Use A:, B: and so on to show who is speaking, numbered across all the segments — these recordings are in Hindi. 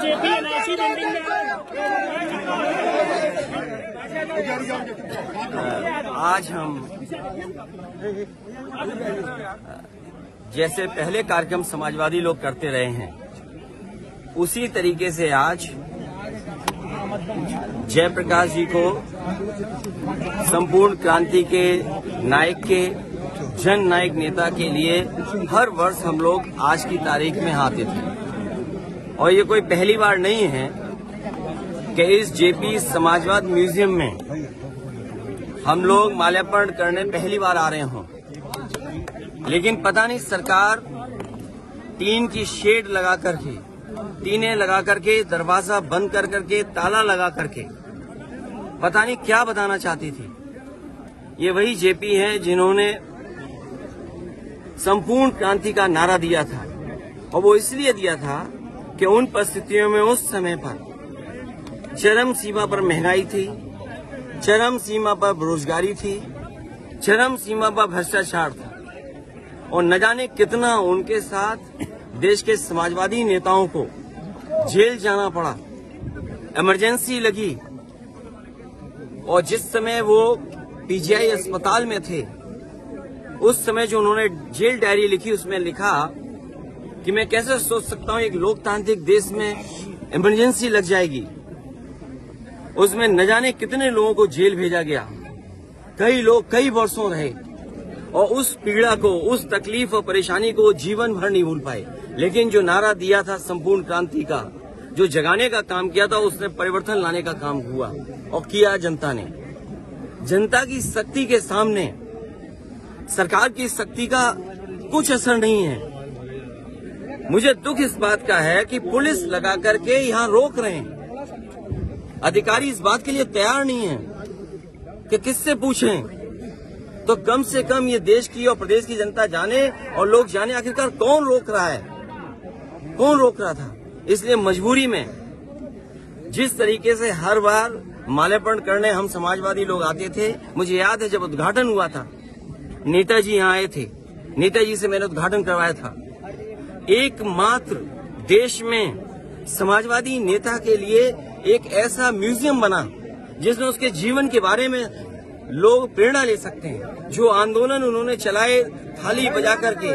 A: जेपी एनआईसी बिल्डिंग में
B: आज हम जैसे पहले कार्यक्रम समाजवादी लोग करते रहे हैं, उसी तरीके से आज जयप्रकाश जी को संपूर्ण क्रांति के नायक के जन नायक नेता के लिए हर वर्ष हम लोग आज की तारीख में आते थे। और ये कोई पहली बार नहीं है कि इस जेपी समाजवाद म्यूजियम में हम लोग माल्यार्पण करने पहली बार आ रहे हों, लेकिन पता नहीं सरकार टीन की शेड लगा करके, टीनें लगा करके, दरवाजा बंद कर करके, ताला लगा करके पता नहीं क्या बताना चाहती थी। ये वही जेपी हैं जिन्होंने संपूर्ण क्रांति का नारा दिया था, और वो इसलिए दिया था कि उन परिस्थितियों में उस समय पर चरम सीमा पर महंगाई थी, चरम सीमा पर बेरोजगारी थी, चरम सीमा पर भ्रष्टाचार था, और न जाने कितना उनके साथ देश के समाजवादी नेताओं को जेल जाना पड़ा, इमरजेंसी लगी। और जिस समय वो पीजीआई अस्पताल में थे, उस समय जो उन्होंने जेल डायरी लिखी, उसमें लिखा कि मैं कैसे सोच सकता हूं एक लोकतांत्रिक देश में इमरजेंसी लग जाएगी। उसमें न जाने कितने लोगों को जेल भेजा गया, कई लोग कई वर्षों रहे, और उस पीड़ा को, उस तकलीफ और परेशानी को जीवन भर नहीं भूल पाए। लेकिन जो नारा दिया था संपूर्ण क्रांति का, जो जगाने का काम किया था, उसने परिवर्तन लाने का काम हुआ, और किया जनता ने। जनता की शक्ति के सामने सरकार की शक्ति का कुछ असर नहीं है। मुझे दुख इस बात का है कि पुलिस लगा करके यहाँ रोक रहे हैं, अधिकारी इस बात के लिए तैयार नहीं है कि किससे पूछें। तो कम से कम ये देश की और प्रदेश की जनता जाने और लोग जाने आखिरकार कौन रोक रहा है, कौन रोक रहा था। इसलिए मजबूरी में जिस तरीके से हर बार माल्यार्पण करने हम समाजवादी लोग आते थे, मुझे याद है जब उद्घाटन हुआ था, नेताजी यहाँ आए थे, नेताजी से मैंने उद्घाटन करवाया था। एकमात्र देश में समाजवादी नेता के लिए एक ऐसा म्यूजियम बना जिसमें उसके जीवन के बारे में लोग प्रेरणा ले सकते हैं। जो आंदोलन उन्होंने चलाए थाली बजा करके,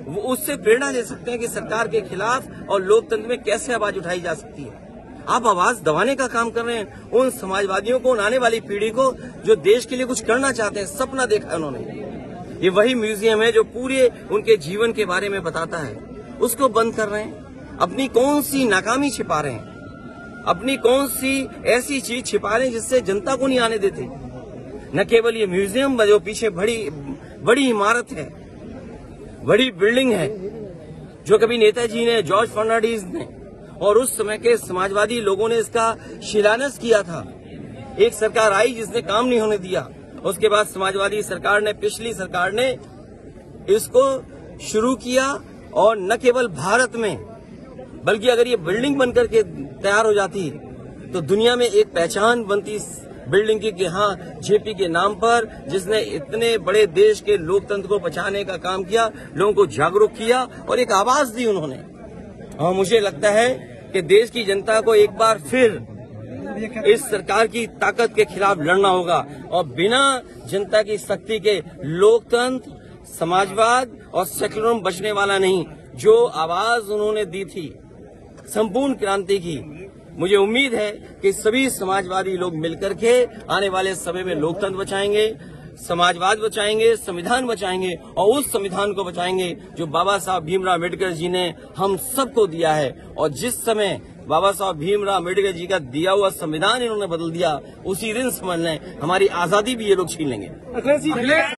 B: वो उससे प्रेरणा ले सकते हैं कि सरकार के खिलाफ और लोकतंत्र में कैसे आवाज उठाई जा सकती है। आप आवाज दबाने का काम कर रहे हैं उन समाजवादियों को, उन आने वाली पीढ़ी को जो देश के लिए कुछ करना चाहते हैं, सपना देखा है उन्होंने। ये वही म्यूजियम है जो पूरे उनके जीवन के बारे में बताता है, उसको बंद कर रहे हैं। अपनी कौन सी नाकामी छिपा रहे हैं, अपनी कौन सी ऐसी चीज छिपा रहे हैं जिससे जनता को नहीं आने देते। न केवल ये म्यूजियम, जो पीछे बड़ी इमारत है, बड़ी बिल्डिंग है, जो कभी नेताजी ने, जॉर्ज फर्नांडिस ने और उस समय के समाजवादी लोगों ने इसका शिलान्यास किया था। एक सरकार आई जिसने काम नहीं होने दिया, उसके बाद समाजवादी सरकार ने, पिछली सरकार ने इसको शुरू किया। और न केवल भारत में, बल्कि अगर ये बिल्डिंग बनकर के तैयार हो जाती तो दुनिया में एक पहचान बनती इस बिल्डिंग की कि हाँ, जेपी के नाम पर, जिसने इतने बड़े देश के लोकतंत्र को बचाने का काम किया, लोगों को जागरूक किया और एक आवाज दी उन्होंने। और मुझे लगता है कि देश की जनता को एक बार फिर इस सरकार की ताकत के खिलाफ लड़ना होगा, और बिना जनता की शक्ति के लोकतंत्र, समाजवाद और सेक्युलरिज्म बचने वाला नहीं। जो आवाज उन्होंने दी थी संपूर्ण क्रांति की, मुझे उम्मीद है कि सभी समाजवादी लोग मिलकर के आने वाले समय में लोकतंत्र बचाएंगे, समाजवाद बचाएंगे, संविधान बचाएंगे, और उस संविधान को बचाएंगे जो बाबा साहब भीमराव अम्बेडकर जी ने हम सबको दिया है। और जिस समय बाबा साहब भीमराव अम्बेडकर जी का दिया हुआ संविधान इन्होंने बदल दिया, उसी दिन समझ लें हमारी आजादी भी ये लोग छीन लेंगे।